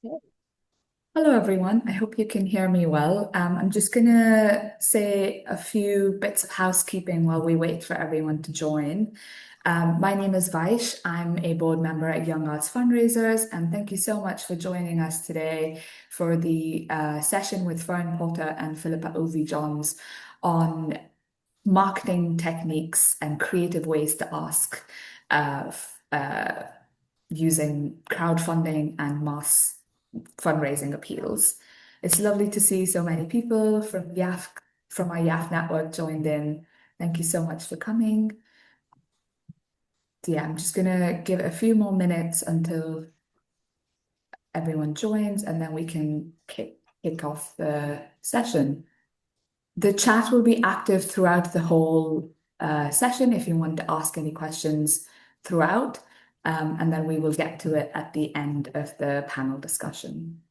Hello, everyone. I hope you can hear me well. I'm just going to say a few bits of housekeeping while we wait for everyone to join. My name is Vaish. I'm a board member at Young Arts Fundraisers, and thank you so much for joining us today for the session with Fern Potter and Philippa Ouvry-Johns on marketing techniques and creative ways to ask uh, using crowdfunding and mass fundraising appeals. It's lovely to see so many people from YAF, from our YAF network joined in. Thank you so much for coming. Yeah, I'm just gonna give it a few more minutes until everyone joins and then we can kick off the session. The chat will be active throughout the whole session if you want to ask any questions throughout, and then we will get to it at the end of the panel discussion.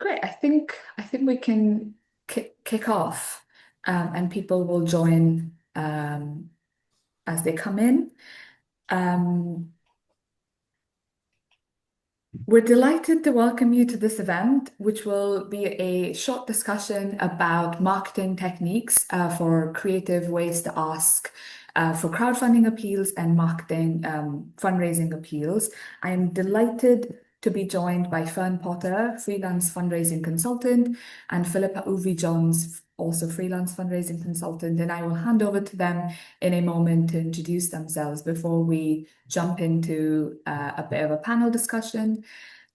Great. I think we can kick off, and people will join as they come in. Um, we're delighted to welcome you to this event, which will be a short discussion about marketing techniques for creative ways to ask for crowdfunding appeals and marketing fundraising appeals. I am delighted to be joined by Fern Potter, freelance fundraising consultant, and Philippa Ouvry-Johns, also freelance fundraising consultant. And I will hand over to them in a moment to introduce themselves before we jump into a bit of a panel discussion.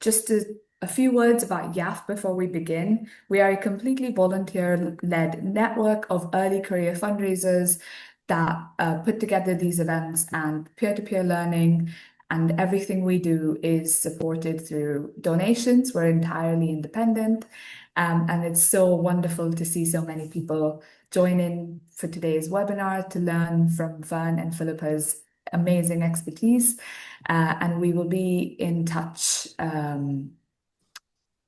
Just a few words about YAF before we begin. We are a completely volunteer-led network of early career fundraisers that put together these events and peer-to-peer learning, and everything we do is supported through donations. We're entirely independent, and it's so wonderful to see so many people join in for today's webinar to learn from Fern and Philippa's amazing expertise. And we will be in touch,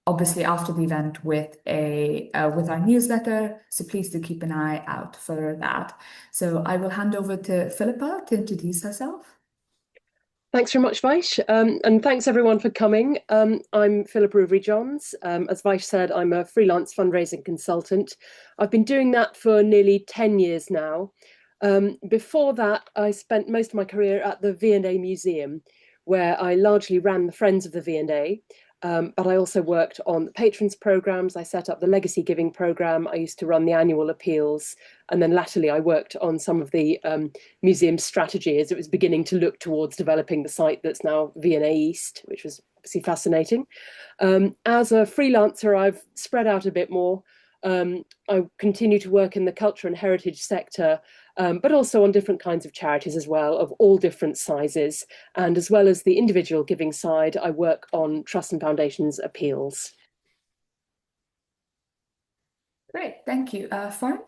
obviously after the event with our newsletter. So please do keep an eye out for that. So I will hand over to Philippa to introduce herself. Thanks very much, Vaish. And thanks everyone for coming. I'm Philippa Ouvry-Johns. As Vaish said, I'm a freelance fundraising consultant. I've been doing that for nearly 10 years now. Before that, I spent most of my career at the V&A Museum, where I largely ran the Friends of the V&A. But I also worked on the patrons programs. I set up the legacy giving program. I used to run the annual appeals. And then latterly, I worked on some of the museum strategy as it was beginning to look towards developing the site that's now V&A East, which was obviously fascinating. As a freelancer, I've spread out a bit more. I continue to work in the culture and heritage sector, but also on different kinds of charities as well, of all different sizes. And as well as the individual giving side, I work on trusts and foundations appeals. Great, thank you. Fern?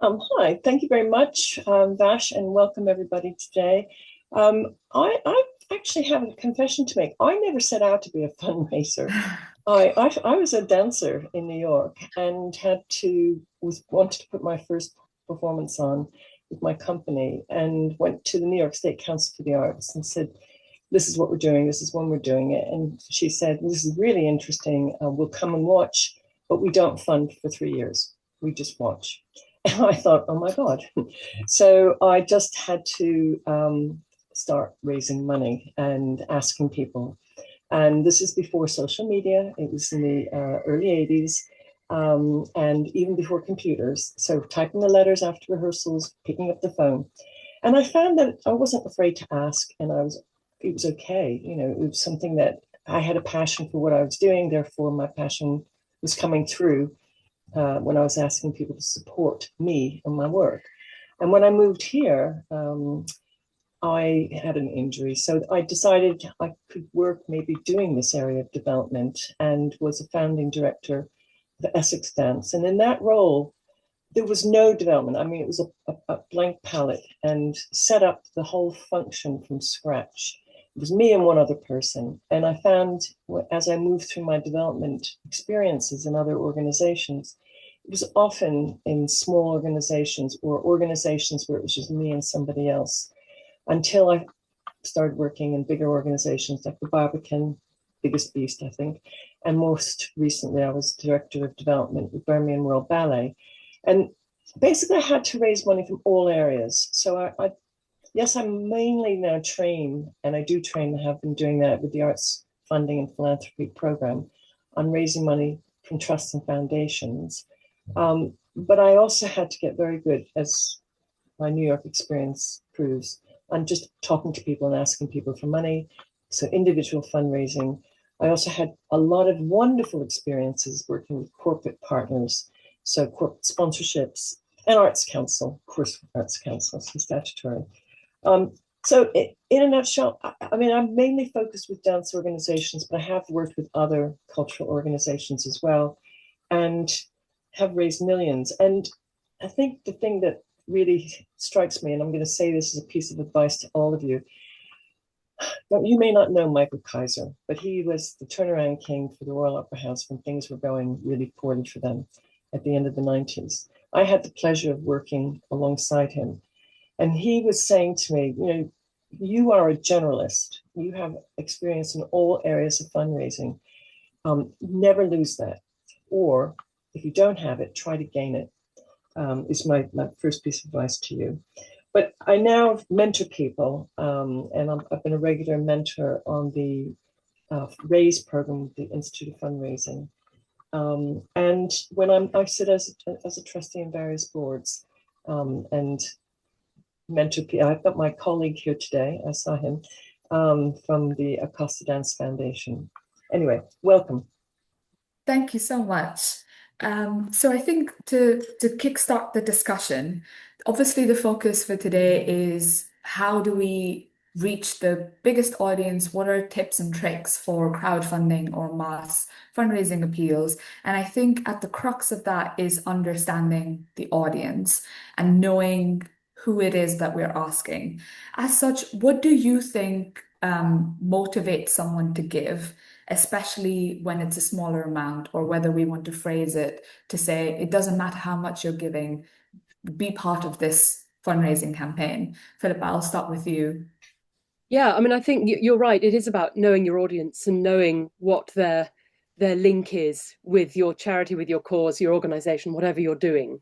Hi, thank you very much, Vash, and welcome everybody today. I actually have a confession to make. I never set out to be a fundraiser. I was a dancer in New York and wanted to put my first performance on with my company and went to the New York State Council for the Arts and said, "This is what we're doing. This is when we're doing it." And she said, "This is really interesting. We'll come and watch, but we don't fund for 3 years. We just watch." And I thought, "Oh my God!" So I just had to start raising money and asking people. And this is before social media. It was in the early 80s, and even before computers. So typing the letters after rehearsals, picking up the phone. And I found that I wasn't afraid to ask, and it was okay. It was something that I had a passion for what I was doing. Therefore, my passion was coming through when I was asking people to support me and my work. And when I moved here, I had an injury. So I decided I could work maybe doing this area of development and was a founding director of Essex Dance. And in that role, there was no development. I mean, it was a blank palette and set up the whole function from scratch. It was me and one other person. And I found as I moved through my development experiences in other organizations, it was often in small organizations or organizations where it was just me and somebody else until I started working in bigger organizations like the Barbican, biggest beast, I think. And most recently, I was director of development with Birmingham Royal Ballet. And basically, I had to raise money from all areas. So yes, I'm mainly now trained, and I do train and have been doing that with the Arts Funding and Philanthropy Program on raising money from trusts and foundations. But I also had to get very good, as my New York experience proves, on just talking to people and asking people for money. So individual fundraising. I also had a lot of wonderful experiences working with corporate partners. So corporate sponsorships and Arts Council, of course, Arts Council, so statutory. So in a nutshell, I mean, I'm mainly focused with dance organizations, but I have worked with other cultural organizations as well and have raised millions. And I think the thing that really strikes me, and I'm going to say this as a piece of advice to all of you. You may not know Michael Kaiser, but he was the turnaround king for the Royal Opera House when things were going really poorly for them at the end of the 90s. I had the pleasure of working alongside him. And he was saying to me, you are a generalist. You have experience in all areas of fundraising. Never lose that. Or if you don't have it, try to gain it. Is my first piece of advice to you. But I now mentor people, and I've been a regular mentor on the RAISE program, the Institute of Fundraising. And when I sit as a trustee in various boards and mentor people. I've got my colleague here today. I saw him from the Acosta Dance Foundation. Anyway, welcome. Thank you so much. So I think to kickstart the discussion, obviously the focus for today is how do we reach the biggest audience? What are tips and tricks for crowdfunding or mass fundraising appeals? And I think at the crux of that is understanding the audience and knowing who it is that we're asking. As such, what do you think motivates someone to give? Especially when it's a smaller amount, or whether we want to phrase it to say it doesn't matter how much you're giving, be part of this fundraising campaign. Philippa, I'll start with you. Yeah, I mean, I think you're right. It is about knowing your audience and knowing what their link is with your charity, with your cause, your organization, whatever you're doing.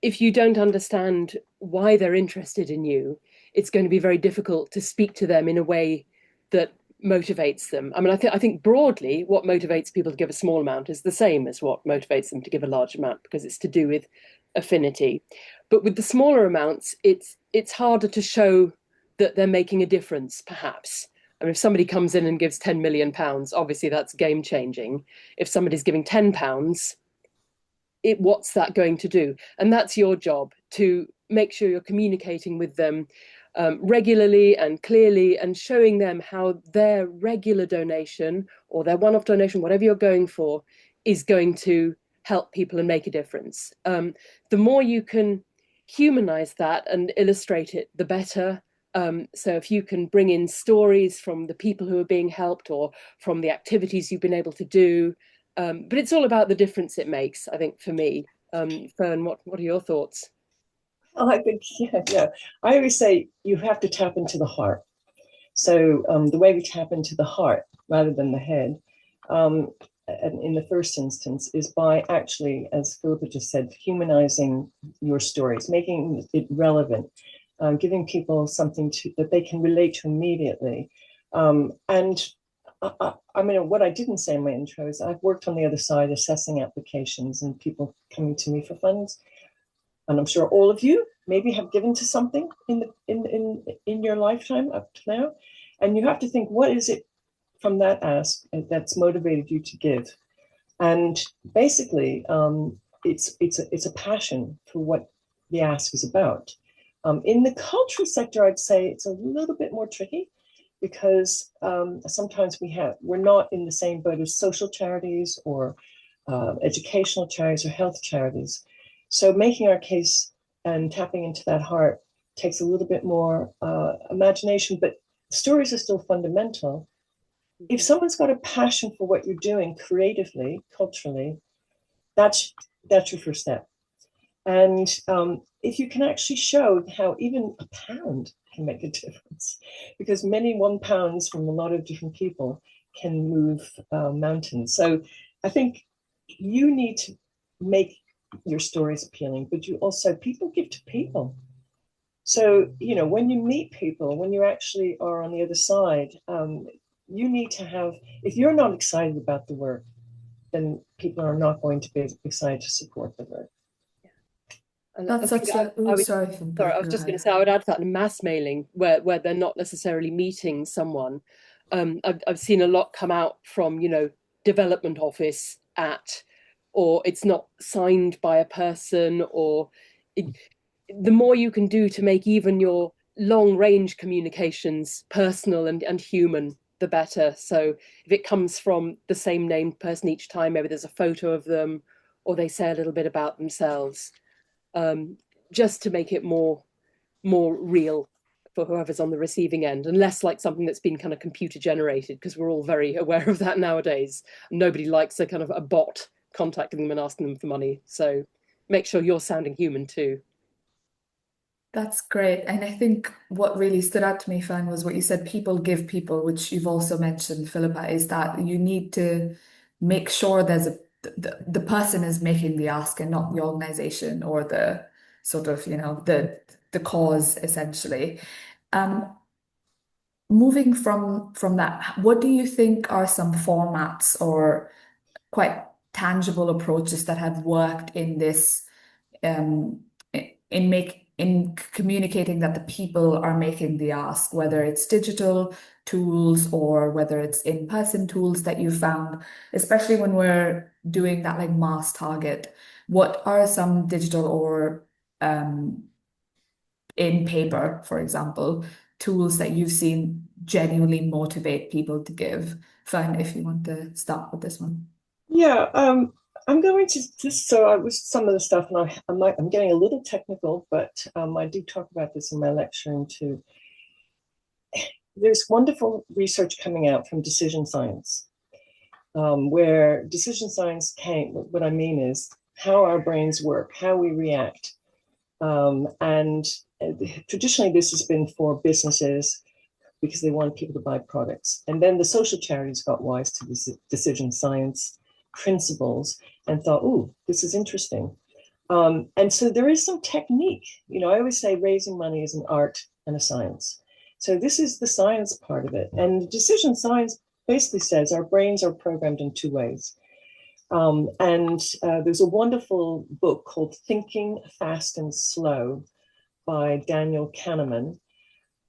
If you don't understand why they're interested in you, it's going to be very difficult to speak to them in a way that motivates them. I mean, I think broadly, what motivates people to give a small amount is the same as what motivates them to give a large amount, because it's to do with affinity. But with the smaller amounts, it's harder to show that they're making a difference, perhaps. I mean, if somebody comes in and gives £10 million, obviously that's game changing. If somebody's giving £10, what's that going to do? And that's your job, to make sure you're communicating with them regularly and clearly, and showing them how their regular donation or their one-off donation, whatever you're going for, is going to help people and make a difference. The more you can humanize that and illustrate it, the better. So if you can bring in stories from the people who are being helped or from the activities you've been able to do, but it's all about the difference it makes, I think, for me. Fern, what are your thoughts? Well, I think, yeah. I always say you have to tap into the heart. So the way we tap into the heart rather than the head, in the first instance, is by actually, as Philippa just said, humanizing your stories, making it relevant, giving people something that they can relate to immediately. And I mean, what I didn't say in my intro is I've worked on the other side, assessing applications and people coming to me for funds. And I'm sure all of you maybe have given to something in your lifetime up to now. And you have to think, what is it from that ask that's motivated you to give? And basically, it's a passion for what the ask is about. In the cultural sector, I'd say it's a little bit more tricky because sometimes we're not in the same boat as social charities or educational charities or health charities. So making our case and tapping into that heart takes a little bit more imagination, but stories are still fundamental. If someone's got a passion for what you're doing creatively, culturally, that's your first step. And if you can actually show how even a pound can make a difference, because many £1 from a lot of different people can move mountains. So I think you need to make your stories appealing, but people give to people. So, when you meet people, when you actually are on the other side, you need to have, if you're not excited about the work, then people are not going to be excited to support the work. And That's such a, oh, sorry, I was just going to say, I would add to that in mass mailing where they're not necessarily meeting someone. I've seen a lot come out from, development office or it's not signed by a person, the more you can do to make even your long range communications personal and human, the better. So if it comes from the same named person each time, maybe there's a photo of them or they say a little bit about themselves, just to make it more real for whoever's on the receiving end, and less like something that's been kind of computer generated, because we're all very aware of that nowadays. Nobody likes a kind of a bot contacting them and asking them for money. So make sure you're sounding human too. That's great. And I think what really stood out to me, Fern, was what you said, people give people, which you've also mentioned, Philippa, is that you need to make sure the person is making the ask and not the organization or the sort of, the cause essentially. Um, Moving from that, what do you think are some formats or quite tangible approaches that have worked in this um, in communicating that the people are making the ask, whether it's digital tools or whether it's in-person tools that you found, especially when we're doing that like mass target. What are some digital or in paper, for example, tools that you've seen genuinely motivate people to give? Fine, if you want to start with this one. Yeah, I'm going to just so I was some of the stuff, and I'm getting a little technical, but I do talk about this in my lecture too. There's wonderful research coming out from decision science, where decision science what I mean is how our brains work, how we react. And traditionally, this has been for businesses because they want people to buy products. And then the social charities got wise to this decision science principles and thought, oh, this is interesting. And so there is some technique. I always say raising money is an art and a science. So this is the science part of it. And decision science basically says our brains are programmed in two ways. There's a wonderful book called Thinking Fast and Slow by Daniel Kahneman.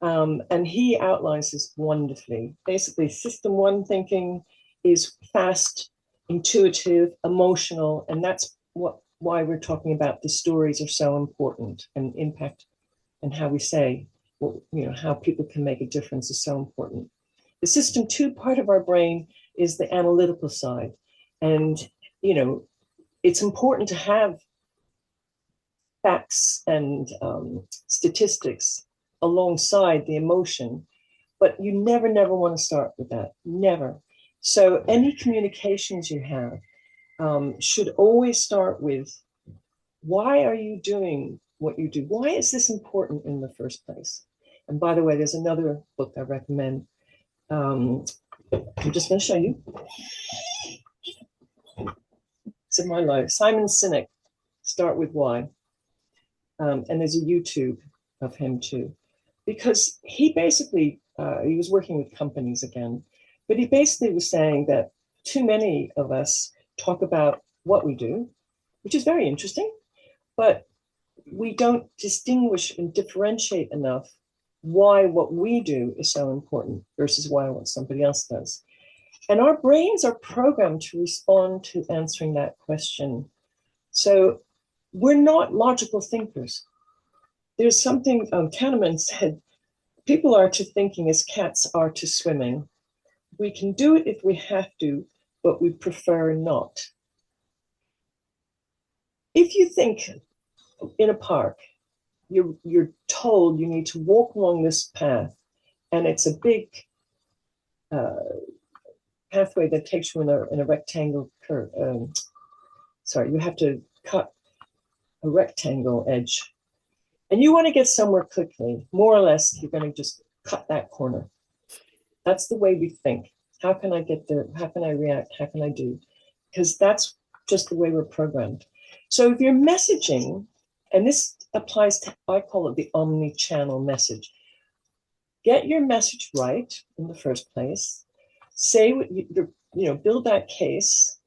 And he outlines this wonderfully. Basically, system one thinking is fast, intuitive, emotional, and that's why we're talking about the stories are so important, and impact and how we say, how people can make a difference is so important. The system two part of our brain is the analytical side. And, it's important to have facts and statistics alongside the emotion, but you never want to start with that. Never. So any communications you have should always start with, why are you doing what you do? Why is this important in the first place? And by the way, there's another book I recommend. I'm just going to show you. It's in my life. Simon Sinek, Start With Why. And there's a YouTube of him too. Because he basically, he was working with companies again, but he basically was saying that too many of us talk about what we do, which is very interesting, but we don't distinguish and differentiate enough why what we do is so important versus why what somebody else does. And our brains are programmed to respond to answering that question. So we're not logical thinkers. There's something Kahneman said, people are to thinking as cats are to swimming. We can do it if we have to, but we prefer not. If you think in a park, you're told you need to walk along this path, and it's a big pathway that takes you in a rectangle curve. You have to cut a rectangle edge, and you want to get somewhere quickly. More or less, you're going to just cut that corner. That's the way we think. How can I get there? How can I react? How can I do? Because that's just the way we're programmed. So if you're messaging, and this applies to, I call it the omni-channel message. Get your message right in the first place. Say what build that case.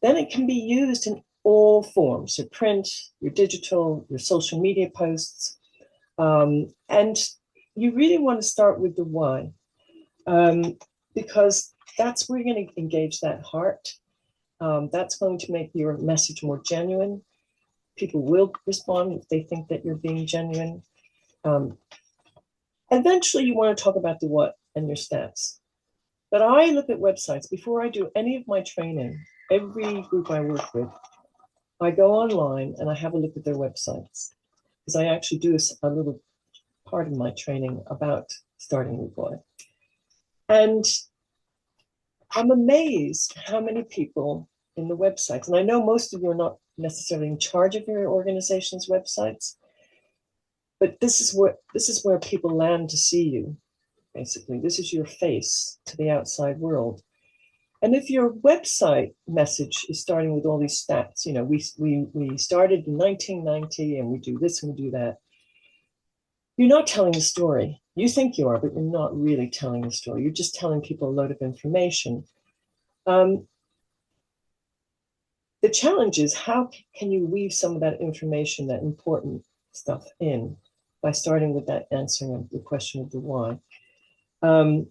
Then it can be used in all forms, your print, your digital, your social media posts. And you really want to start with the why, because that's where you're going to engage that heart. That's going to make your message more genuine. People will respond if they think that you're being genuine. Eventually, you want to talk about the what and your stats. But I look at websites before I do any of my training. Every group I work with, I go online and I have a look at their websites, because I actually do a little part of my training about starting with why. And I'm amazed how many people in the websites, and I know most of you are not necessarily in charge of your organization's websites, but this is where people land to see you. Basically, this is your face to the outside world. And if your website message is starting with all these stats, we started in 1990 and we do this and we do that, you're not telling the story. You think you are, but you're not really telling the story. You're just telling people a load of information. The challenge is, how can you weave some of that information, that important stuff in, by starting with that answering of the question of the why. In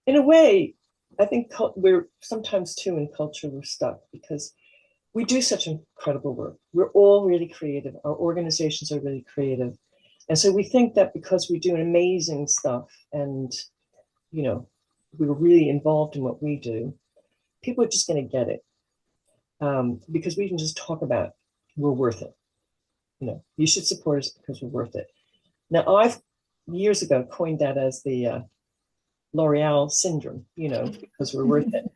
a way, I think we're sometimes too in culture, we're stuck because we do such incredible work. We're all really creative. Our organizations are really creative. And so we think that because we do amazing stuff and, we're really involved in what we do, people are just going to get it. Because we can just talk about, we're worth it. You should support us because we're worth it. Now, I've years ago coined that as the L'Oreal syndrome, because we're worth it.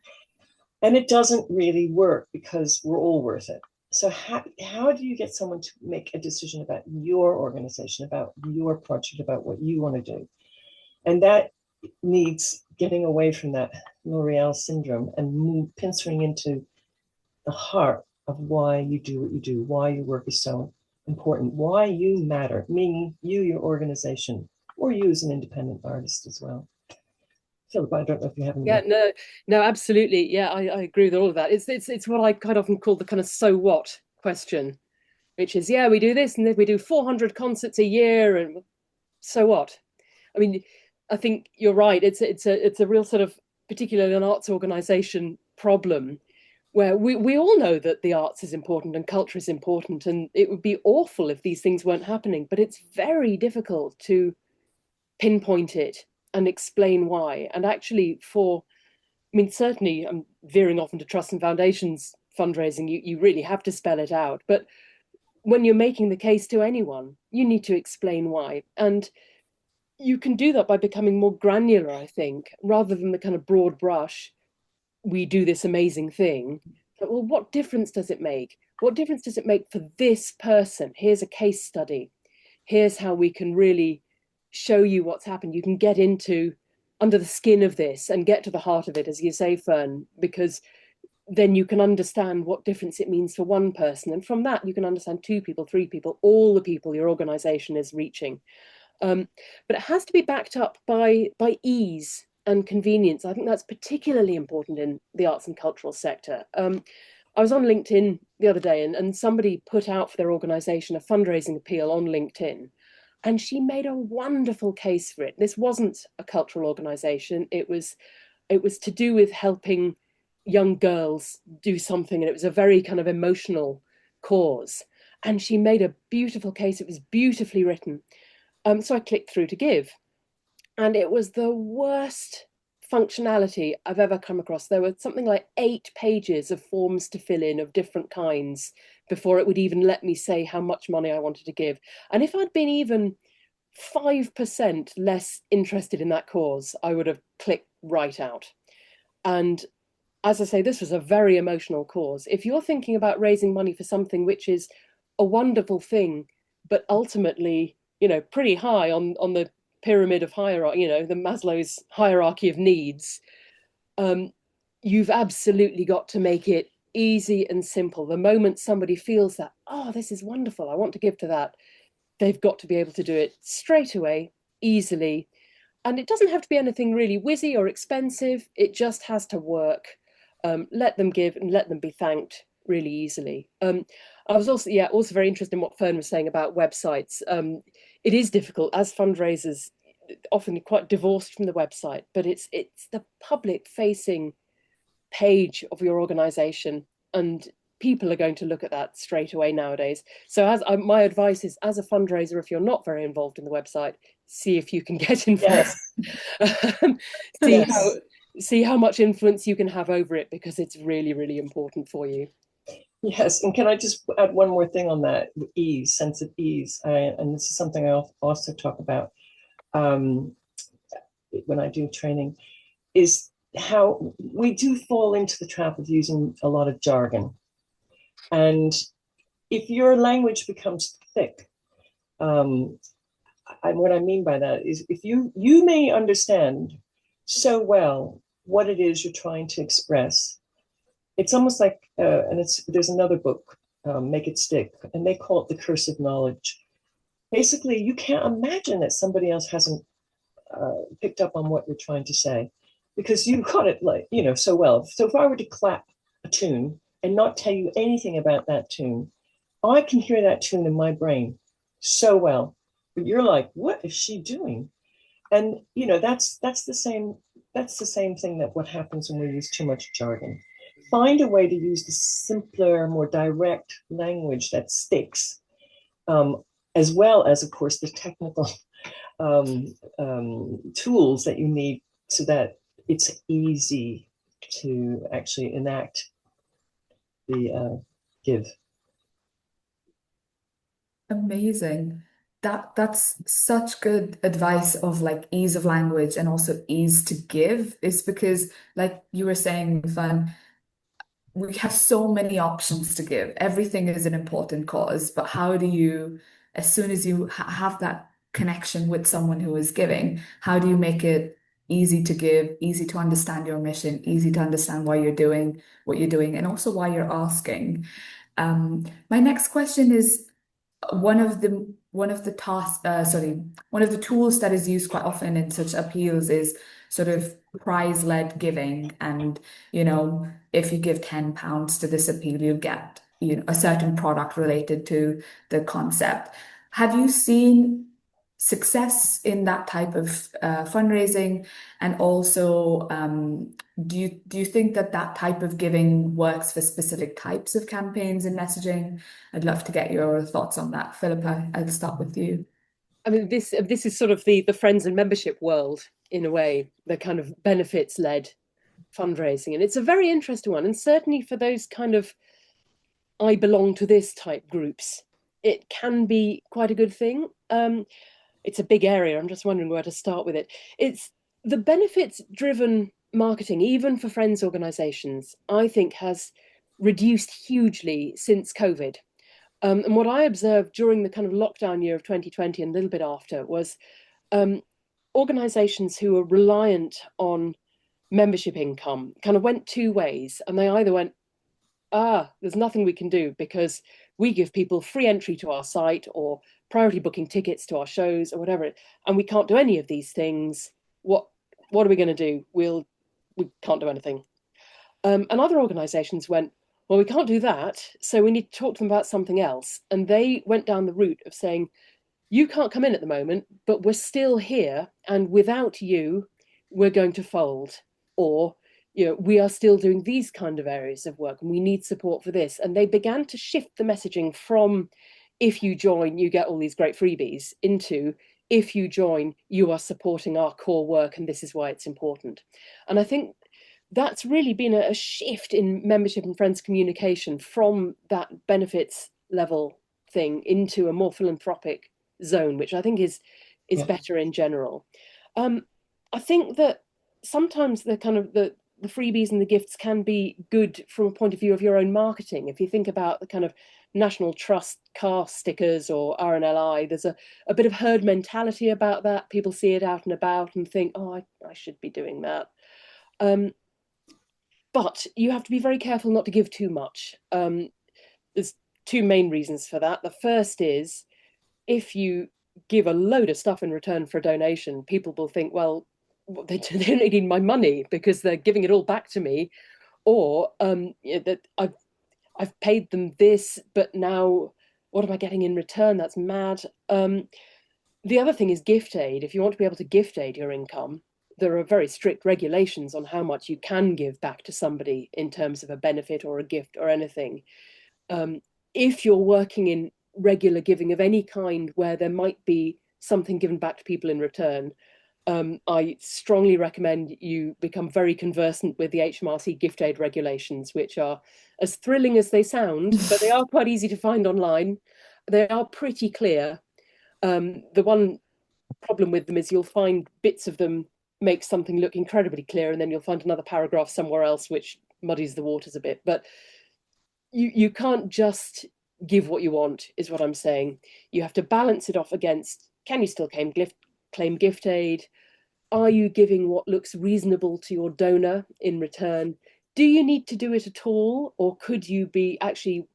And it doesn't really work because we're all worth it. So how do you get someone to make a decision about your organization, about your project, about what you want to do? And that needs getting away from that L'Oreal syndrome and pincering into the heart of why you do what you do, why your work is so important, why you matter, meaning you, your organization, or you as an independent artist as well. Philippa, I don't know if you have any. Yeah, no, absolutely. Yeah, I agree with all of that. It's what I quite often call the kind of so what question, which is, yeah, we do this and then we do 400 concerts a year, and so what? I mean, I think you're right. It's a real sort of, particularly an arts organization problem, where we all know that the arts is important and culture is important, and it would be awful if these things weren't happening, but it's very difficult to pinpoint it and explain why. And actually certainly I'm veering off into trust and foundations fundraising, you really have to spell it out. But when you're making the case to anyone, you need to explain why. And you can do that by becoming more granular, I think, rather than the kind of broad brush, we do this amazing thing. But, well, what difference does it make? What difference does it make for this person? Here's a case study. Here's how we can really show you what's happened. You can get into under the skin of this and get to the heart of it, as you say, Fern, because then you can understand what difference it means for one person. And from that, you can understand 2 people, 3 people, all the people your organization is reaching. But it has to be backed up by ease and convenience. I think that's particularly important in the arts and cultural sector. I was on LinkedIn the other day, and somebody put out for their organization a fundraising appeal on LinkedIn, and she made a wonderful case for it. This wasn't a cultural organization. It was to do with helping young girls do something, and it was a very kind of emotional cause. And she made a beautiful case. It was beautifully written. So I clicked through to give, and it was the worst functionality I've ever come across. There were something like 8 pages of forms to fill in of different kinds before it would even let me say how much money I wanted to give. And if I'd been even 5% less interested in that cause, I would have clicked right out. And as I say, this was a very emotional cause. If you're thinking about raising money for something which is a wonderful thing, but ultimately, pretty high on the pyramid of hierarchy, the Maslow's hierarchy of needs, you've absolutely got to make it easy and simple. The moment somebody feels that, oh, this is wonderful, I want to give to that, they've got to be able to do it straight away, easily. And it doesn't have to be anything really whizzy or expensive. It just has to work. Let them give and let them be thanked really easily. I was also very interested in what Fern was saying about websites. It is difficult as fundraisers, often quite divorced from the website, but it's the public facing page of your organization, and people are going to look at that straight away nowadays. So my advice is, as a fundraiser, if you're not very involved in the website, see if you can get involved. Yes. See how much influence you can have over it, because it's really, really important for you. Yes, and can I just add one more thing on that? Ease, sense of ease. And this is something I also talk about when I do training, is how we do fall into the trap of using a lot of jargon. And if your language becomes thick, what I mean by that is, if you may understand so well what it is you're trying to express, it's almost like, there's another book, Make It Stick, and they call it the curse of knowledge. Basically, you can't imagine that somebody else hasn't picked up on what you're trying to say, because you got it so well. So if I were to clap a tune and not tell you anything about that tune, I can hear that tune in my brain so well. But you're like, what is she doing? And that's the same thing that what happens when we use too much jargon. Find a way to use the simpler, more direct language that sticks, as well as, of course, the technical tools that you need so that it's easy to actually enact the give. Amazing. That's such good advice of like ease of language and also ease to give, is because like you were saying, Fun, we have so many options to give. Everything is an important cause, but how do you, as soon as you have that connection with someone who is giving, how do you make it easy to give, easy to understand your mission, easy to understand why you're doing what you're doing, and also why you're asking? My next question is one of the tools that is used quite often in such appeals is sort of prize-led giving. And, if you give £10 to this appeal, you get, a certain product related to the concept. Have you seen success in that type of fundraising? And also, do you think that type of giving works for specific types of campaigns and messaging? I'd love to get your thoughts on that. Philippa, I'll start with you. I mean, this is sort of the friends and membership world, in a way, the kind of benefits-led fundraising. And it's a very interesting one. And certainly for those kind of I belong to this type groups, it can be quite a good thing. It's a big area. I'm just wondering where to start with it. It's the benefits-driven marketing, even for friends organizations, I think has reduced hugely since COVID. And what I observed during the kind of lockdown year of 2020 and a little bit after was organizations who were reliant on membership income kind of went two ways. And they either went, there's nothing we can do because we give people free entry to our site or priority booking tickets to our shows or whatever, and we can't do any of these things. What are we going to do? We can't do anything. And other organizations went, well, we can't do that, so we need to talk to them about something else. And they went down the route of saying, you can't come in at the moment, but we're still here, and without you, we're going to fold. Or, we are still doing these kind of areas of work and we need support for this. And they began to shift the messaging from, if you join, you get all these great freebies, into, if you join, you are supporting our core work and this is why it's important. And I think that's really been a shift in membership and friends communication from that benefits level thing into a more philanthropic zone, which I think is better in general. I think that sometimes the kind of the freebies and the gifts can be good from a point of view of your own marketing. If you think about the kind of National Trust car stickers or RNLI, there's a bit of herd mentality about that. People see it out and about and think, oh, I should be doing that. But you have to be very careful not to give too much. There's two main reasons for that. The first is, if you give a load of stuff in return for a donation, people will think, well, they don't need my money because they're giving it all back to me, or that I've paid them this, but now what am I getting in return? That's mad. The other thing is gift aid. If you want to be able to gift aid your income, there are very strict regulations on how much you can give back to somebody in terms of a benefit or a gift or anything. If you're working in regular giving of any kind where there might be something given back to people in return, I strongly recommend you become very conversant with the HMRC gift aid regulations, which are as thrilling as they sound, but they are quite easy to find online. They are pretty clear. The one problem with them is you'll find bits of them make something look incredibly clear, and then you'll find another paragraph somewhere else which muddies the waters a bit. But you can't just give what you want, is what I'm saying. You have to balance it off against, can you still claim gift aid? Are you giving what looks reasonable to your donor in return? Do you need to do it at all? Or could you be actually,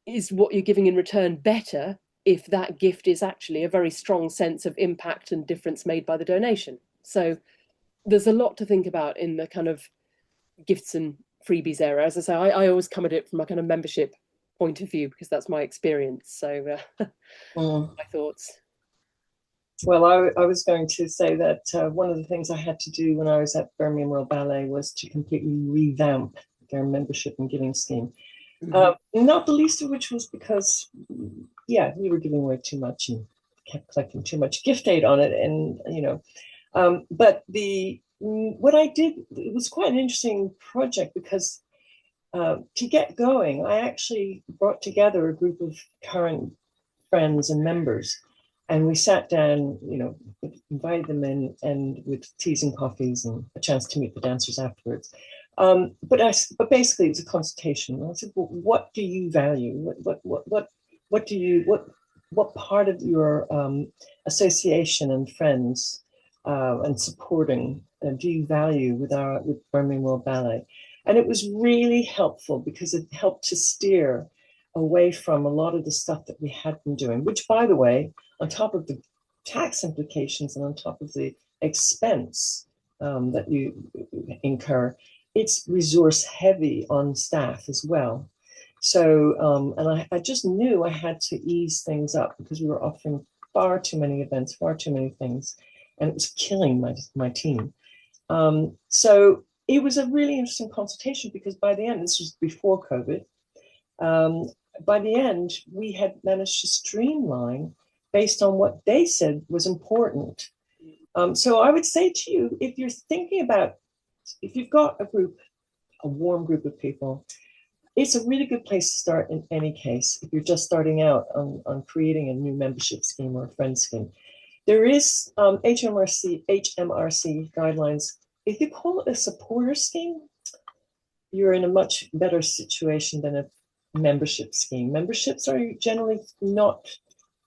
is what you're giving in return better if that gift is actually a very strong sense of impact and difference made by the donation? So there's a lot to think about in the kind of gifts and freebies area. As I say, I always come at it from a kind of membership point of view because that's my experience. So my thoughts. Well, I was going to say that one of the things I had to do when I was at Birmingham Royal Ballet was to completely revamp their membership and giving scheme. Not the least of which was because, we were giving away too much and kept collecting too much gift aid on it. And, but what I did, it was quite an interesting project because to get going, I actually brought together a group of current friends and members. And we sat down, invited them in, and with teas and coffees and a chance to meet the dancers afterwards. But basically, it was a consultation. I said, well, what do you value? What part of your association and friends and supporting do you value with Birmingham Royal Ballet? And it was really helpful because it helped to steer away from a lot of the stuff that we had been doing, which, by the way, on top of the tax implications and on top of the expense that you incur, it's resource heavy on staff as well. So, and I just knew I had to ease things up because we were offering far too many events, far too many things, and it was killing my team. So it was a really interesting consultation because by the end, this was before COVID, by the end, we had managed to streamline based on what they said was important. So I would say to you, if you're thinking about, if you've got a warm group of people, it's a really good place to start in any case if you're just starting out on creating a new membership scheme or a friend scheme. There is HMRC guidelines. If you call it a supporter scheme, you're in a much better situation than a membership scheme. Memberships are generally not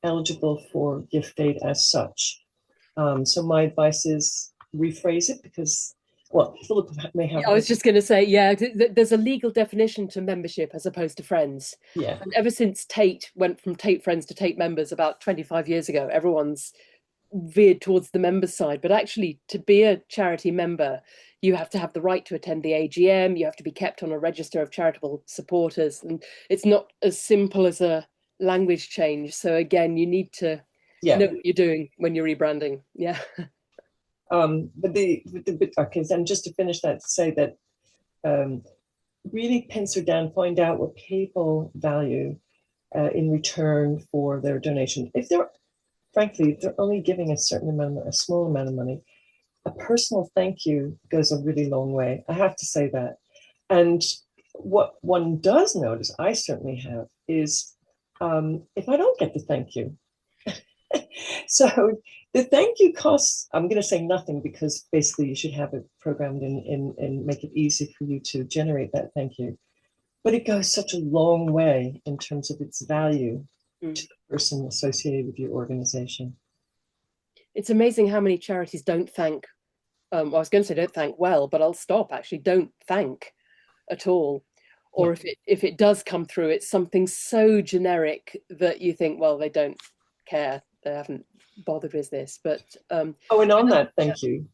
eligible for gift aid as such. So my advice is rephrase it because, well, Philippa may have. I was just going to say, yeah, there's a legal definition to membership as opposed to friends. Yeah. And ever since Tate went from Tate Friends to Tate Members about 25 years ago, everyone's veered towards the members side. But actually, to be a charity member, you have to have the right to attend the AGM. You have to be kept on a register of charitable supporters. And it's not as simple as a language change. So again, you need to know what you're doing when you're rebranding. Yeah. Okay, then just to finish that, to say that really pencil down, find out what people value in return for their donation. If they're, frankly, if they're only giving a certain amount, a small amount of money, a personal thank you goes a really long way. I have to say that. And what one does notice, I certainly have, is if I don't get the thank you. So the thank you costs, I'm going to say nothing because basically you should have it programmed and make it easy for you to generate that thank you. But it goes such a long way in terms of its value to the person associated with your organization. It's amazing how many charities don't thank. I was going to say don't thank well, but I'll stop. Actually, don't thank at all. Or if it does come through, it's something so generic that you think, well, they don't care. They haven't bothered with this. But and on that thank you,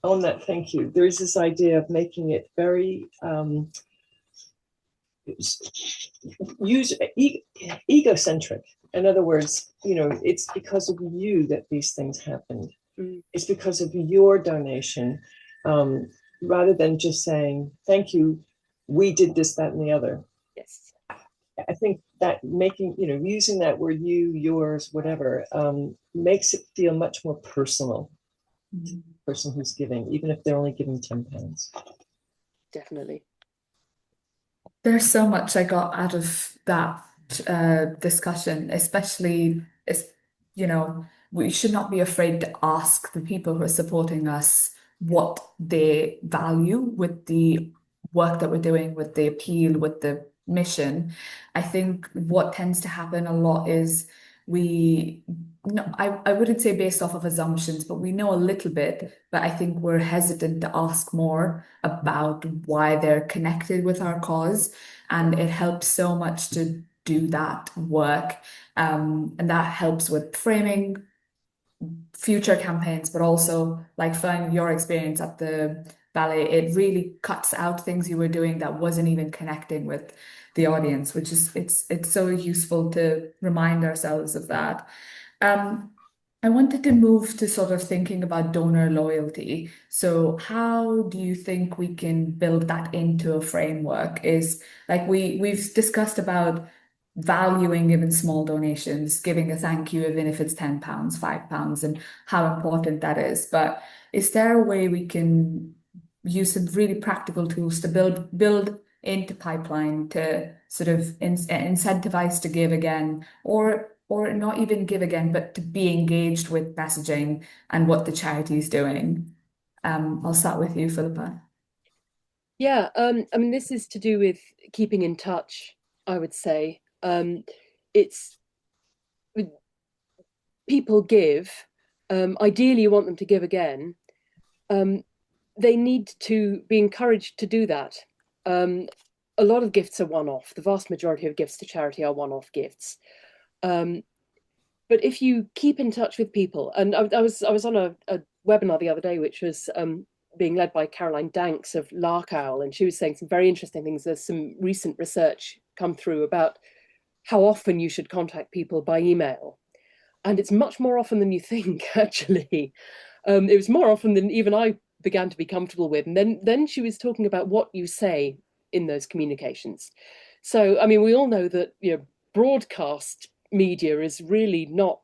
there is this idea of making it very egocentric. In other words, it's because of you that these things happened. It's because of your donation, rather than just saying thank you, we did this, that, and the other. Yes, I think that making, using that word you, yours, whatever, makes it feel much more personal to the person who's giving, even if they're only giving £10. Definitely. There's so much I got out of that discussion, especially we should not be afraid to ask the people who are supporting us what they value with the work that we're doing, with the appeal, with the mission. I think what tends to happen a lot is I wouldn't say based off of assumptions, but we know a little bit, but I think we're hesitant to ask more about why they're connected with our cause. And it helps so much to do that work. And that helps with framing future campaigns, but also like Fern, your experience at the ballet, it really cuts out things you were doing that wasn't even connecting with the audience, which is it's so useful to remind ourselves of that. I wanted to move to sort of thinking about donor loyalty. So how do you think we can build that into a framework? Is like we've discussed about valuing even small donations, giving a thank you, even if it's £10, £5, and how important that is. But is there a way we can use some really practical tools to build into pipeline to sort of incentivize to give again, or not even give again, but to be engaged with messaging and what the charity is doing? I'll start with you, Philippa. Yeah, I mean, this is to do with keeping in touch, I would say. It's people give, ideally you want them to give again. They need to be encouraged to do that. A lot of gifts are one-off. The vast majority of gifts to charity are one-off gifts. But if you keep in touch with people, and I was on a webinar the other day, which was being led by Caroline Danks of Lark Owl, and she was saying some very interesting things. There's some recent research come through about how often you should contact people by email. And it's much more often than you think, actually. It was more often than even I began to be comfortable with. And then she was talking about what you say in those communications. So, I mean, we all know that, broadcast media is really not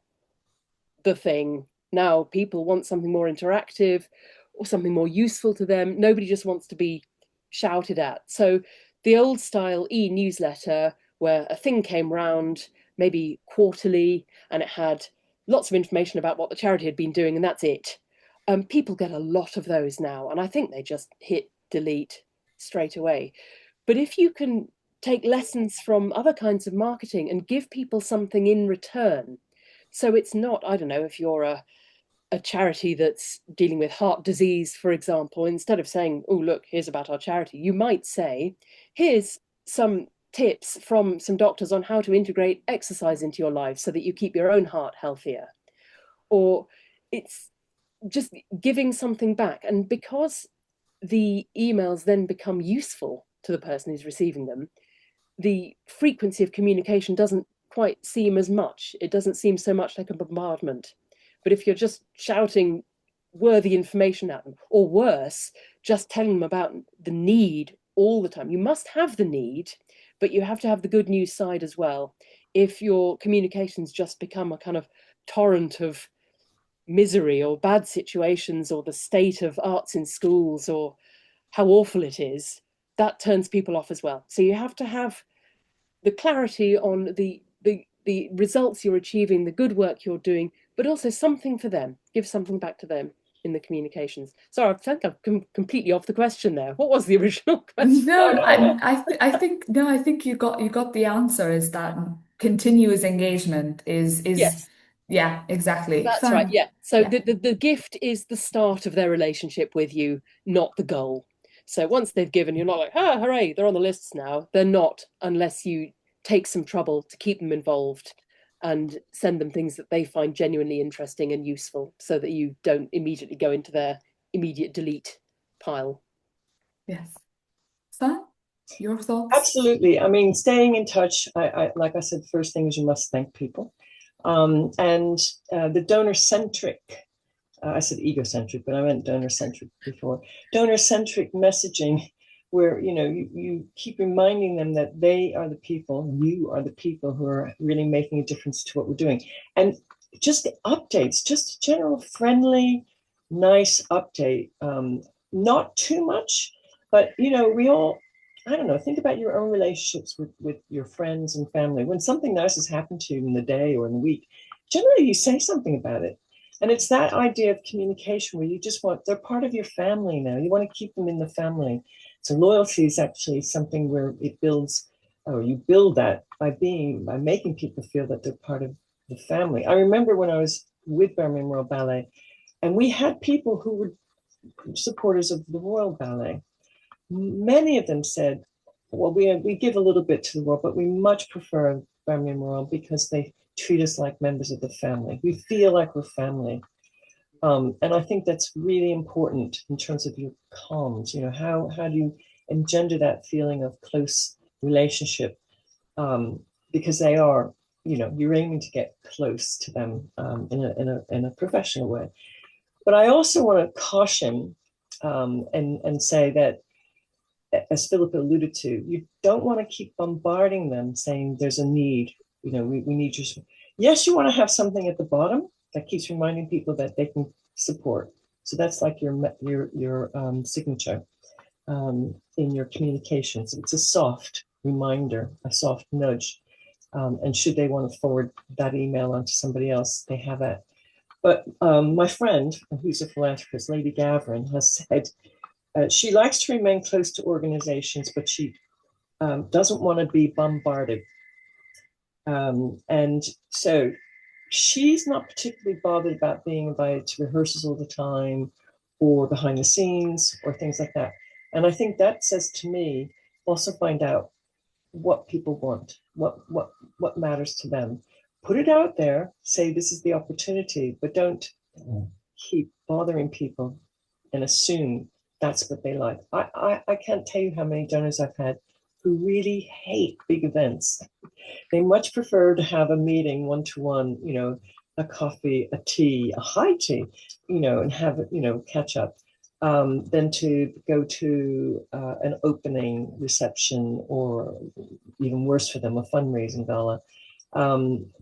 the thing now. People want something more interactive or something more useful to them. Nobody just wants to be shouted at. So the old style e-newsletter where a thing came round maybe quarterly and it had lots of information about what the charity had been doing, and that's it. People get a lot of those now, and I think they just hit delete straight away. But if you can take lessons from other kinds of marketing and give people something in return, so it's not, I don't know, if you're a charity that's dealing with heart disease, for example, instead of saying, oh, look, here's about our charity, you might say, here's some tips from some doctors on how to integrate exercise into your life so that you keep your own heart healthier. Or it's just giving something back. And because the emails then become useful to the person who's receiving them, the frequency of communication doesn't quite seem as much. It doesn't seem so much like a bombardment. But if you're just shouting worthy information at them, or worse, just telling them about the need all the time, you must have the need, but you have to have the good news side as well. If your communications just become a kind of torrent of misery or bad situations or the state of arts in schools or how awful it is, that turns people off as well. So you have to have the clarity on the results you're achieving, the good work you're doing, but also something for them. Give something back to them in the communications. So I think I've completely off the question there. What was the original question? No, I think you got the answer, is that continuous engagement is Yes, yeah, exactly. that's right. Fun. Yeah. So Yeah. the gift is the start of their relationship with you, not the goal. So once they've given, you're not like, ah, hooray, they're on the lists now. They're not, unless you take some trouble to keep them involved and send them things that they find genuinely interesting and useful, so that you don't immediately go into their immediate delete pile. Yes. Fun. Your thoughts? Absolutely. I mean, staying in touch, like I said, the first thing is you must thank people. And the donor-centric, I said egocentric, but I meant donor-centric before. Donor-centric messaging, where, you keep reminding them that they are the people, you are the people who are really making a difference to what we're doing. And just the updates, just a general friendly, nice update. Not too much, but, we all, I don't know, think about your own relationships with your friends and family. When something nice has happened to you in the day or in the week, generally you say something about it. And it's that idea of communication where you just they're part of your family now. You want to keep them in the family. So loyalty is actually something where it builds, or you build that by making people feel that they're part of the family. I remember when I was with Birmingham Royal Ballet, and we had people who were supporters of the Royal Ballet. Many of them said, well, we give a little bit to the Royal, but we much prefer Birmingham Royal because they treat us like members of the family. We feel like we're family. And I think that's really important in terms of your comms. How do you engender that feeling of close relationship? Because they are, you're aiming to get close to them in a professional way. But I also want to caution and say that, as Philippa alluded to, you don't want to keep bombarding them saying there's a need. We need your. Yes, you want to have something at the bottom that keeps reminding people that they can support. So that's like your signature in your communications. It's a soft reminder, a soft nudge. And should they want to forward that email onto somebody else, they have it. But my friend, who's a philanthropist, Lady Gavrin, has said she likes to remain close to organizations, but she doesn't want to be bombarded. And so she's not particularly bothered about being invited to rehearsals all the time or behind the scenes or things like that. And I think that says to me, also find out what people want, what matters to them. Put it out there, say this is the opportunity, but don't keep bothering people and assume that's what they like. I can't tell you how many donors I've had who really hate big events. They much prefer to have a meeting one-to-one, a coffee, a tea, a high tea, and have, catch up, than to go to an opening reception, or even worse for them, a fundraising gala,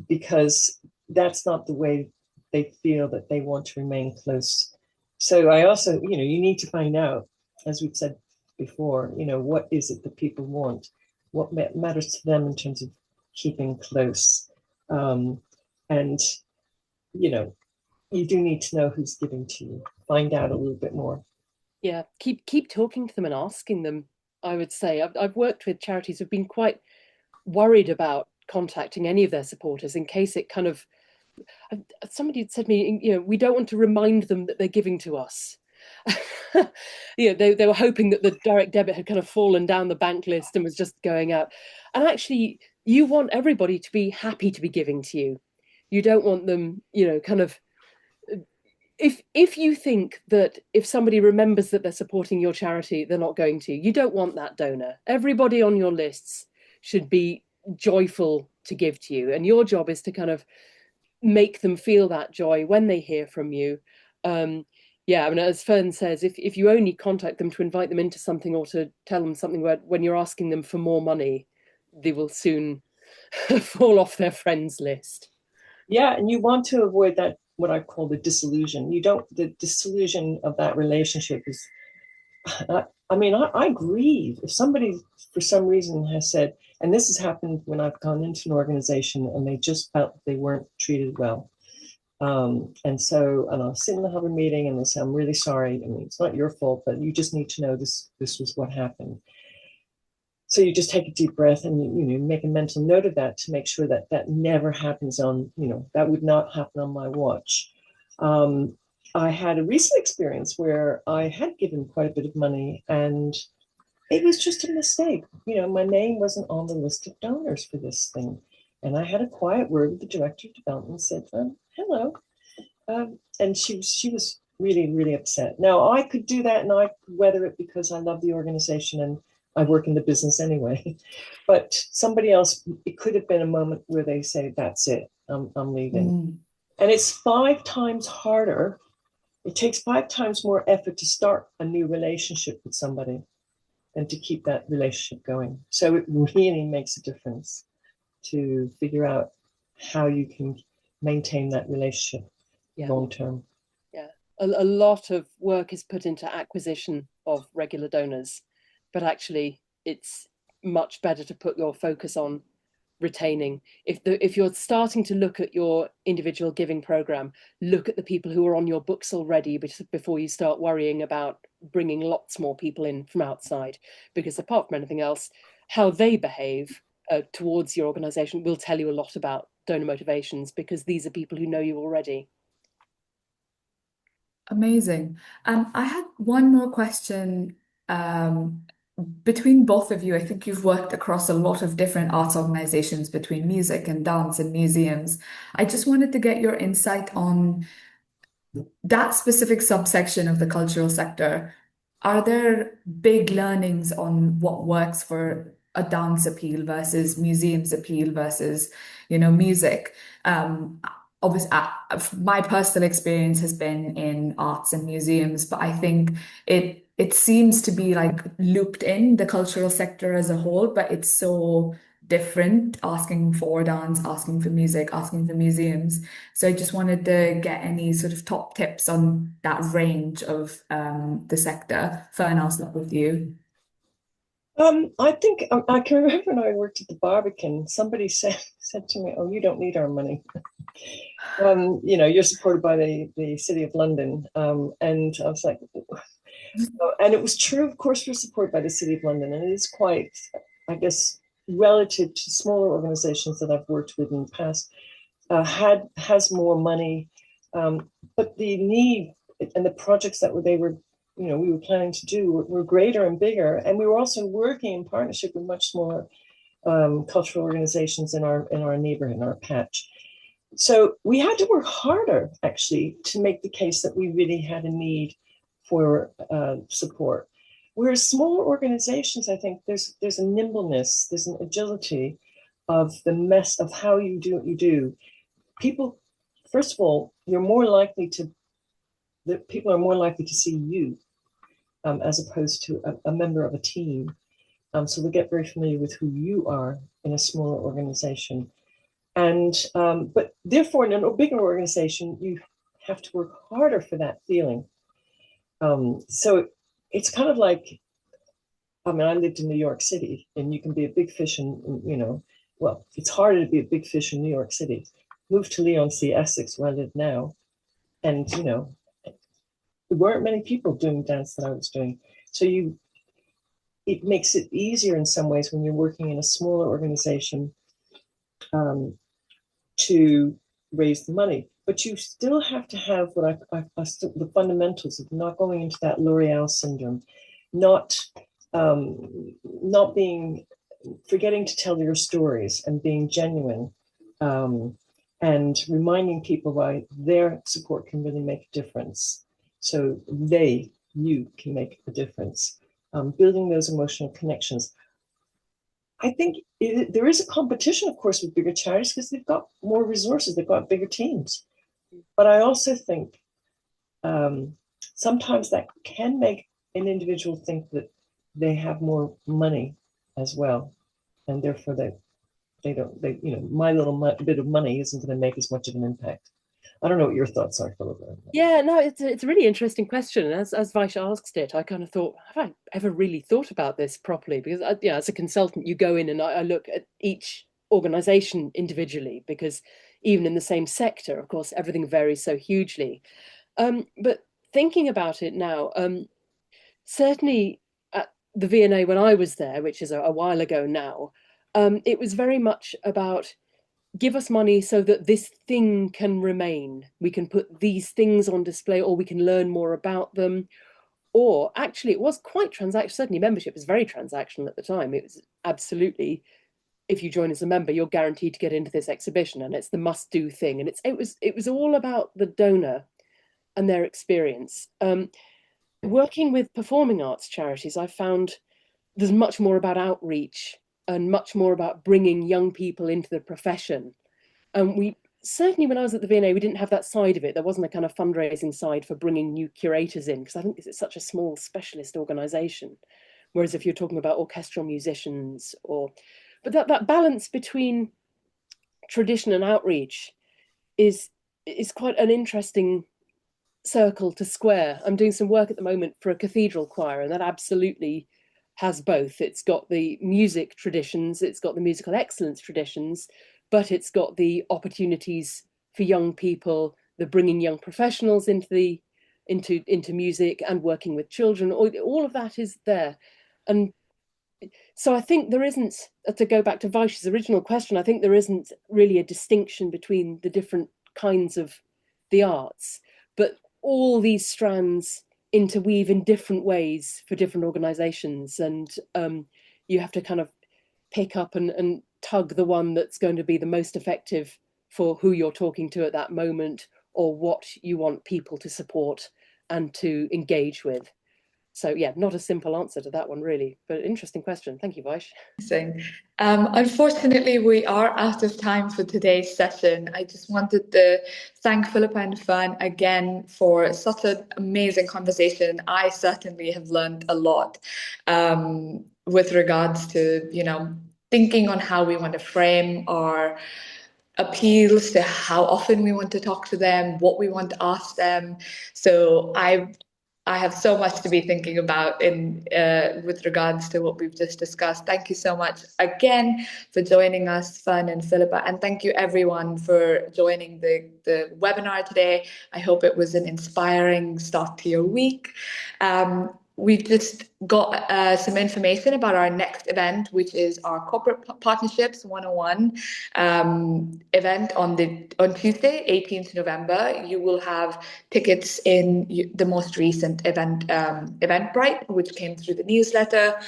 because that's not the way they feel that they want to remain close. So I also, you need to find out, as we've said before. You know, what is it that people want? What matters to them in terms of keeping close? And, you know, you do need to know who's giving to you. Find out a little bit more. Yeah, keep talking to them and asking them. I would say I've worked with charities who've been quite worried about contacting any of their supporters in case it kind of, somebody had said to me, you know, we don't want to remind them that they're giving to us. You know, they were hoping that the direct debit had kind of fallen down the bank list and was just going out. And actually, you want everybody to be happy to be giving to you. You don't want them, you know, kind of, if you think that if somebody remembers that they're supporting your charity, they're not going to, you don't want that donor. Everybody on your lists should be joyful to give to you. And your job is to kind of make them feel that joy when they hear from you. Yeah, I mean, as Fern says, if you only contact them to invite them into something or to tell them something where, when you're asking them for more money, they will soon fall off their friends list. Yeah, and you want to avoid that, what I call the disillusion. You don't, the disillusion of that relationship is, I mean, I grieve if somebody for some reason has said, and this has happened when I've gone into an organization and they just felt they weren't treated well. And I'll sit in the Hubbard meeting and they say, I'm really sorry. I mean, it's not your fault, but you just need to know this was what happened. So you just take a deep breath and you make a mental note of that to make sure that that never happens on, that would not happen on my watch. I had a recent experience where I had given quite a bit of money and it was just a mistake. My name wasn't on the list of donors for this thing. And I had a quiet word with the director of development and said, hello. And she was really, really upset. Now, I could do that and I could weather it because I love the organization and I work in the business anyway. But somebody else, it could have been a moment where they say, that's it, I'm leaving. And it's 5 times harder. It takes 5 times more effort to start a new relationship with somebody than to keep that relationship going. So it really makes a difference to figure out how you can maintain that relationship long term. Yeah, a lot of work is put into acquisition of regular donors, but actually it's much better to put your focus on retaining. If you're starting to look at your individual giving program, look at the people who are on your books already before you start worrying about bringing lots more people in from outside, because apart from anything else, how they behave towards your organization will tell you a lot about donor motivations, because these are people who know you already. Amazing. I had one more question. Between both of you, I think you've worked across a lot of different arts organizations between music and dance and museums. I just wanted to get your insight on that specific subsection of the cultural sector. Are there big learnings on what works for a dance appeal versus museums appeal versus, music? Obviously, my personal experience has been in arts and museums, but I think it seems to be like looped in the cultural sector as a whole, but it's so different asking for dance, asking for music, asking for museums. So I just wanted to get any sort of top tips on that range of the sector. Fern, I'll start with you. I think I can remember when I worked at the Barbican, somebody said to me, "Oh, you don't need our money. You're supported by the City of London." And I was like, and it was true, of course, we're supported by the City of London, and it is quite, I guess, relative to smaller organizations that I've worked with in the past, has more money, but the need and the projects that we were planning to do were greater and bigger, and we were also working in partnership with much smaller cultural organizations in our neighborhood, in our patch. So we had to work harder, actually, to make the case that we really had a need for support. Whereas smaller organizations, I think there's a nimbleness, there's an agility of the mess of how you do what you do. People, first of all, people are more likely to see you as opposed to a member of a team. So they get very familiar with who you are in a smaller organization. And but therefore, in a bigger organization, you have to work harder for that feeling. So it's kind of like I mean, I lived in New York City, and you can be a big fish in, well, it's harder to be a big fish in New York City. Moved to Leigh-on-Sea, Essex, where I live now, and there weren't many people doing dance that I was doing. So it makes it easier in some ways when you're working in a smaller organization to raise the money. But you still have to have what the fundamentals of not going into that L'Oreal syndrome, not being, forgetting to tell your stories and being genuine, and reminding people why their support can really make a difference. So you can make a difference. Building those emotional connections. I think there is a competition, of course, with bigger charities because they've got more resources, they've got bigger teams. But I also think sometimes that can make an individual think that they have more money as well, and therefore my little bit of money isn't going to make as much of an impact. I don't know what your thoughts are, Philippa. Yeah, no, it's a really interesting question. As Vaish asked it, I kind of thought, have I ever really thought about this properly? Because as a consultant, you go in and I look at each organization individually, because even in the same sector, of course, everything varies so hugely. But thinking about it now, certainly at the V&A when I was there, which is a while ago now, it was very much about give us money so that this thing can remain. We can put these things on display, or we can learn more about them. Or actually, it was quite transactional. Certainly, membership was very transactional at the time. It was absolutely, if you join as a member, you're guaranteed to get into this exhibition, and it's the must-do thing. And it was all about the donor and their experience. Working with performing arts charities, I found there's much more about outreach and much more about bringing young people into the profession. And we certainly, when I was at the V&A, we didn't have that side of it. There wasn't a kind of fundraising side for bringing new curators in, because I think it's such a small specialist organization. Whereas if you're talking about orchestral musicians but that balance between tradition and outreach is quite an interesting circle to square. I'm doing some work at the moment for a cathedral choir, and that absolutely has both. It's got the music traditions, it's got the musical excellence traditions, but it's got the opportunities for young people, the bringing young professionals into music and working with children. All of that is there. And so I think there isn't, to go back to Vaish's original question, I think there isn't really a distinction between the different kinds of the arts, but all these strands interweave in different ways for different organizations, and you have to kind of pick up and tug the one that's going to be the most effective for who you're talking to at that moment, or what you want people to support and to engage with. So yeah, not a simple answer to that one really, but interesting question. Thank you, Vaish. Unfortunately, we are out of time for today's session. I just wanted to thank Philippa and Fern again for such an amazing conversation. I certainly have learned a lot with regards to, thinking on how we want to frame our appeals, to how often we want to talk to them, what we want to ask them. So I have so much to be thinking about in with regards to what we've just discussed. Thank you so much again for joining us, Fern and Philippa, and thank you everyone for joining the webinar today. I hope it was an inspiring start to your week. We've just got some information about our next event, which is our Corporate Partnerships 101 event on Tuesday, 18th November. You will have tickets in the most recent event, Eventbrite, which came through the newsletter.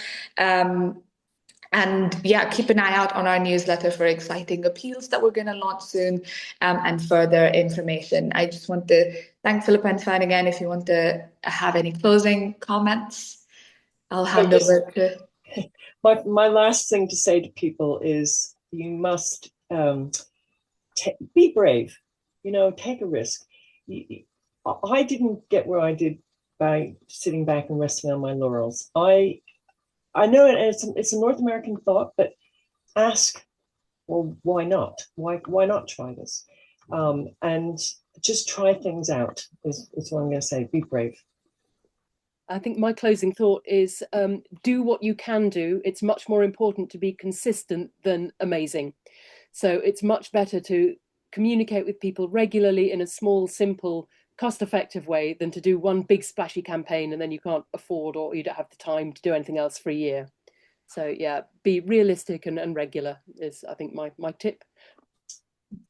And yeah, keep an eye out on our newsletter for exciting appeals that we're going to launch soon, and further information. I just want to thank Philippa and Fern again. If you want to have any closing comments, I'll hand over to... My last thing to say to people is you must be brave, take a risk. I didn't get where I did by sitting back and resting on my laurels. I know it's a North American thought, but ask, well, why not? Why not try this? And just try things out is what I'm going to say. Be brave. I think my closing thought is do what you can do. It's much more important to be consistent than amazing. So it's much better to communicate with people regularly in a small, simple, cost-effective way than to do one big splashy campaign and then you can't afford or you don't have the time to do anything else for a year. So yeah, be realistic and regular is, I think, my tip.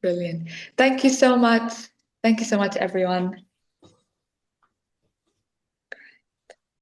Brilliant. Thank you so much. Thank you so much, everyone.